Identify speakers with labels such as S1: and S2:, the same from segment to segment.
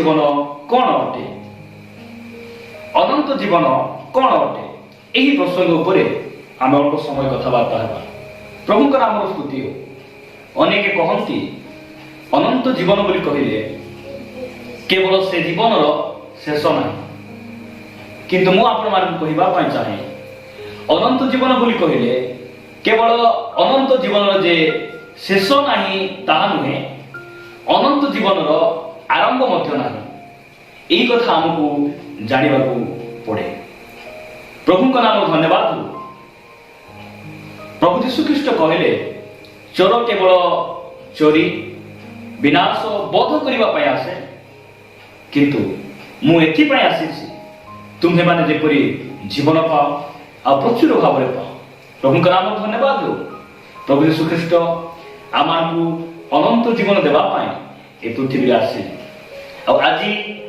S1: जीवन कौन अटे अनंत जीवन कौन अटे यही प्रसंग उपरे आम अल्प समय कथबार्ता हेबा। प्रभु का नाम स्तुति हो। अनेके कहती अनंत जीवन बोली कहिले केवल से जीवन शेष ना किंतु मु आपण मानक कहबा पई चाहे अनंत जीवन बोली कहिले केवल अनंत जीवन जे शेष नाही ताहा नुहे अनंत जीवन आरंभ मध्य नाही यही कथा हमको जानिबा को पड़े। प्रभु का नाम धन्यवाद हो। प्रभु यीशु ख्रीष्ट कहले चोर केवल चोरी विनाश बोध करबा पई आसे किंतु मु एथि पई आसीछि तुम्हे माने जेपरि जीवन पाओ आ प्रचुर भाव रे पाओ। प्रभु का नाम धन्यवाद हो। प्रभु यीशु ख्रीष्ट आमानकु अनंत जीवन देबा पई ए पृथ्वी रे आसी आ आज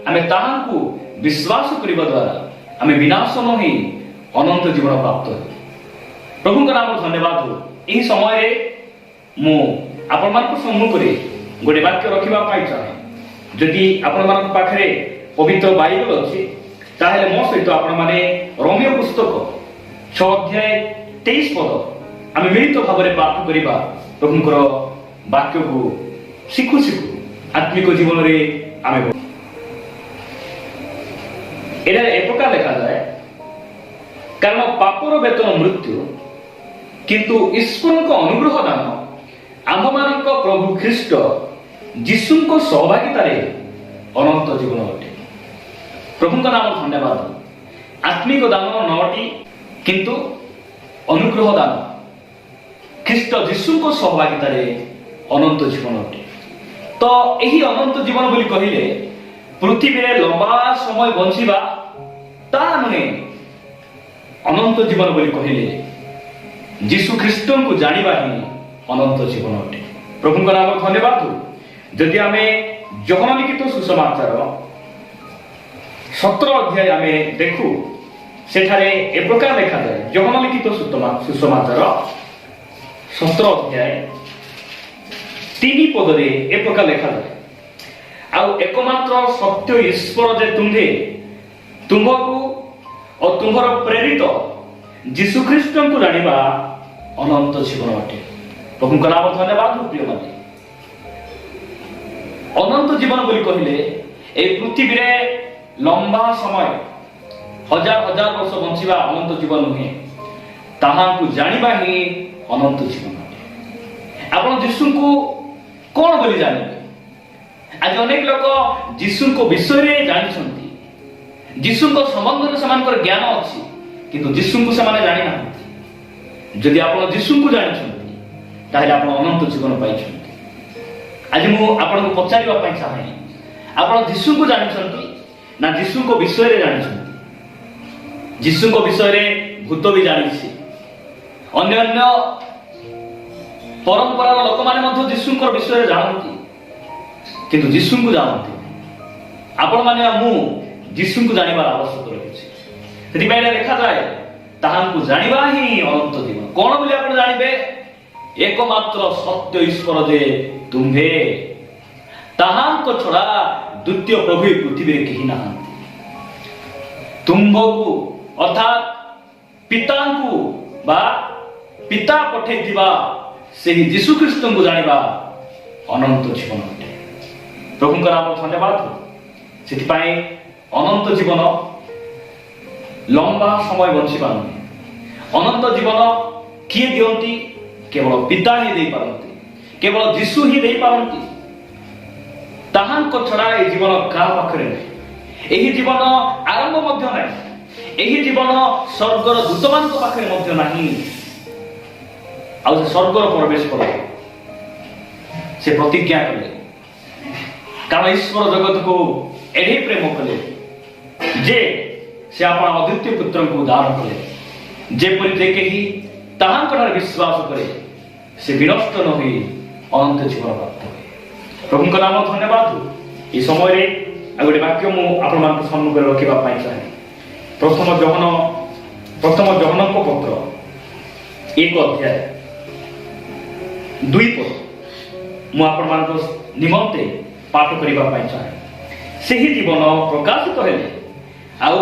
S1: आमे ताहांकु विश्वास करबा द्वारा आमे विनाश नहि अनंत जीवन प्राप्त हो। प्रभु का नाम धन्यवाद हो। एही समय रे मु आपण मानक सम्मुख रे गोटे वाक्य रखिबा पाई चाहे जदि आपण मानक पाखरे पवित्र बाइबल अछि ताहेले मो सहित आपण माने रोमियो पुस्तक 6 अध्याय 23 पद आमे मिलित भाव रे पाठ करिबा। प्रभुकर वाक्य को शिखु शिखु आत्मिक जीवन रे आमे एटा एक प्रकार देखा जाए कारण पापर वेतन मृत्यु किंतु ईश्वर को अनुग्रह दान आम मानक प्रभु ख्रीष्ट जीशु को सहभागिता रे अनंत जीवन अटे। प्रभु का नाम धन्यवाद। आत्मिक दान नटी किंतु अनुग्रह दान ख्रीष्ट जीशु को सहभागिता रे अनंत जीवन अटे। तो यही अनंत जीवन बोली कहिले पृथ्वी रे लंबा समय बंचिबा ता नुहे अनंत जीवन बोली कहिले जीशु ख्रीष्ट को जानिबा ही अनंत जीवन अटे। प्रभु का नाम धन्यवाद हो। यदि आमे यूहन्ना लिखित सुसमाचार 17 अध्याय आमे देखु सेठारे ए प्रकार लिखा जाए। यूहन्ना लिखित सुसमाचार 17 अध्याय 3 पद रे ए प्रकार लिखा जाए आउ एकमात्र सत्य ईश्वर जे तुम्हे तुमको और तुम्हार प्रेरित जीशु ख्रीष्ट को जानिबा अनंत जीवन अटे। प्रभु का नाम धन्यवाद हो। प्रिय माने अनंत जीवन बोली कहिले ए पृथ्वी रे लंबा समय हजार हजार वर्ष बंचिबा अनंत जीवन नुहे ताहा को जानिबा ही अनंत जीवन अटे। आपण जीशु को कोन बोली जानिबे आज अनेक लोक जीशु को विषय रे जानिछंती जीशु को संबंध रे समानकर ज्ञान अछि किंतु जीशु को समाने जानि ना। जदि आपण जीशु को जानिछंती ताहेले आपण अनंत जीवन पाइछंती। आज मु आपण को पचारिबा पई चाहे आपण जीशु को जानिछंती ना जीशु को विषय रे जानिछंती। जीशु को विषय रे भूत भी जानिछि अन्य अन्य परंपरा लोक माने मध्य जीशु को विषय रे जानती किंतु जीशु को जानती। आपण माने मु जीशु को जानिबार आवश्यक रहिछि। सेति बेले लिखा जाए ताहांकु जानिबा ही अनंत जीवन। कोन बोली आपण जानिबे एकमात्र सत्य ईश्वर जे तुम्हे ताहांको छड़ा द्वितीय प्रभु पृथ्वी रे केही नाहंती। तुमको अर्थात पितांकु बा पिता पठे दिबा सेही जीशु ख्रीष्ट को जानिबा अनंत जीवन अटे। प्रभु का नाम धन्यवाद हो। सेति पाए अनंत जीवन लंबा समय बंचिबा नुहे अनंत जीवन किए दियंती केवल पिता ही दे पारंती केवल जीशु ही दे पारंती। ताहांको छड़ा ए जीवन का पाखरे नहीं एही जीवन आरंभ मध्य नहीं एही जीवन स्वर्गर दूतमान को पाखरे मध्य नहीं। आ स्वर्गर प्रवेश कर से प्रतिज्ञा कले कारण ईश्वर जगत को एढ़े प्रेम कले जे से आपण अद्वितीय पुत्र को दान कले जेपरि जे केही ताहांकर विश्वास करे से विनष्ट न होई अनंत जीवन प्राप्त होए। प्रभु का नाम धन्यवाद हो। ए समय रे आ गोटे वाक्य मु आपण मान सम्मुख रखिबा पाई चाहे। प्रथम जोहन को पत्र 1 अध्याय 2 पद मु आपण मान निमंते पाठ करिबा पाई चाहे। ସେହି ଜୀବନ ପ୍ରକାଶିତ ହେଲେ ଆଉ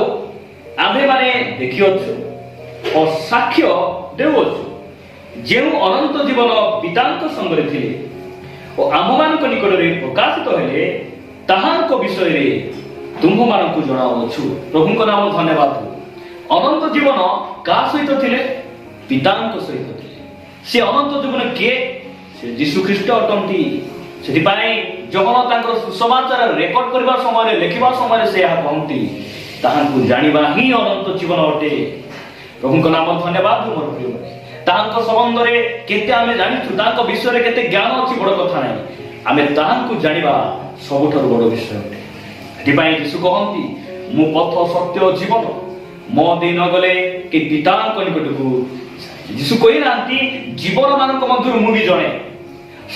S1: ଆମ୍ଭେମାନେ ଦେଖିଅଛୁ ଓ ସାକ୍ଷ୍ୟ ଦେଉଅଛୁ ଯେଉଁ ଅନନ୍ତ ଜୀବନ ପିତାଙ୍କ ସଙ୍ଗରେ ଥିଲେ ଓ ଆମ୍ଭମାନଙ୍କ ନିକଟରେ ପ୍ରକାଶିତ ହେଲେ ତାହାଙ୍କ ବିଷୟରେ ତୁମ୍ଭମାନଙ୍କୁ ଜଣାଉଅଛୁ। ପ୍ରଭୁଙ୍କ ନାମ ଧନ୍ୟବାଦ। ଅନନ୍ତ ଜୀବନ କାହା ସହିତ ଥିଲେ? ପିତାଙ୍କ ସହିତ ଥିଲେ। ସେ ଅନନ୍ତ ଜୀବନ କିଏ? ସେ ଯୀଶୁ ଖ୍ରୀଷ୍ଟ ଅଟନ୍ତି। ସେଥିପାଇଁ ଯୋହନ ତାଙ୍କର ସୁସମାଚାର ରେକର୍ଡ କରିବା ସମୟରେ ଲେଖିବା ସମୟରେ ସେ ଏହା କହନ୍ତି ତାହାଙ୍କୁ ଜାଣିବା ହିଁ ଅନନ୍ତ ଜୀବନ ଅଟେ। ପ୍ରଭୁଙ୍କ ନାମ ଧନ୍ୟବାଦ। ମୋର ପ୍ରିୟମାନେ, ତାହାଙ୍କ ସମ୍ବନ୍ଧରେ କେତେ ଆମେ ଜାଣିଛୁ, ତାଙ୍କ ବିଷୟରେ କେତେ ଜ୍ଞାନ ଅଛି ବଡ଼ କଥା ନାହିଁ, ଆମେ ତାହାଙ୍କୁ ଜାଣିବା ସବୁଠାରୁ ବଡ଼ ବିଷୟ ଅଟେ। ସେଥିପାଇଁ ଯୀଶୁ କହନ୍ତି ମୁଁ ପଥ ସତ୍ୟ ଜୀବନ, ମୋ ଦେଇ ନ ଗଲେ କି ପିତାଙ୍କ ନିକଟକୁ। ଯୀଶୁ କହିନାହାନ୍ତି ଜୀବନ ମାନଙ୍କ ମଧ୍ୟରୁ ମୁଁ ବି ଜଣେ,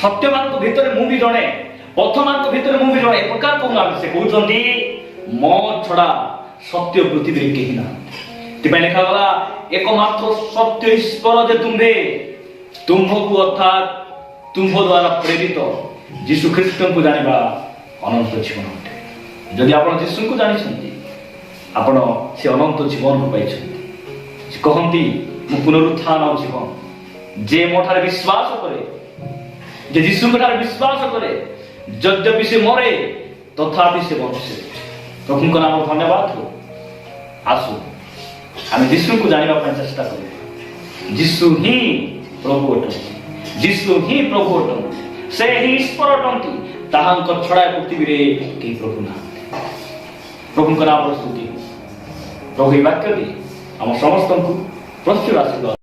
S1: ସତ୍ୟ ମାନଙ୍କ ଭିତରେ ମୁଁ ବି ଜଣେ, ପଥ ମାନଙ୍କ ଭିତରେ ମୁଁ ବି ଜଣେ, ଏ ପ୍ରକାର କହୁନାହାନ୍ତି। ସେ କହୁଛନ୍ତି ମୋ ଛଡ଼ା ସତ୍ୟ ପୃଥିବୀରେ କେହି ନାହାନ୍ତି। ସେଥିପାଇଁ ଲେଖାଗଲା ଏକମାତ୍ର ସତ୍ୟ ଈଶ୍ୱର ଯେ ତୁମ୍ଭକୁ ଅର୍ଥାତ୍ ତୁମ୍ଭ ଦ୍ୱାରା ପ୍ରେରିତ ଯୀଶୁ ଖ୍ରୀଷ୍ଟଙ୍କୁ ଜାଣିବା ଅନନ୍ତ ଜୀବନ ଅଟେ। ଯଦି ଆପଣ ଯୀଶୁଙ୍କୁ ଜାଣିଛନ୍ତି ଆପଣ ସେ ଅନନ୍ତ ଜୀବନକୁ ପାଇଛନ୍ତି। ସେ କହନ୍ତି ମୁଁ ପୁନରୁତ୍ଥାନ ଜୀବନ, ଯେ ମୋ ଠାରେ ବିଶ୍ୱାସ କରେ, ଯେ ଯୀଶୁଙ୍କ ଠାରେ ବିଶ୍ୱାସ କରେ, ଯଦ୍ୟପି ସେ ମରେ ତଥାପି ସେ ବଞ୍ଚେ। ପ୍ରଭୁଙ୍କ ନାମ ଧନ୍ୟବାଦ। ଆସୁ ଆମେ ଯୀଶୁଙ୍କୁ ଜାଣିବା ପାଇଁ ଚେଷ୍ଟା କରିବା। ଯୀଶୁ ହିଁ ପ୍ରଭୁ ଅଟନ୍ତି, ଯୀଶୁ ହିଁ ପ୍ରଭୁ ଅଟନ୍ତି, ସେ ହିଁ ଈଶ୍ୱର ଅଟନ୍ତି। ତାହାଙ୍କ ଛଡ଼ା ପୃଥିବୀରେ କେହି ପ୍ରଭୁ ନାହାନ୍ତି। ପ୍ରଭୁଙ୍କ ନାମର ସ୍ତୁତି। ପ୍ରଭୁ ଏହି ବାକ୍ୟ ଦେଇ ଆମ ସମସ୍ତଙ୍କୁ ପ୍ରଚୁର ଆଶୀର୍ବାଦ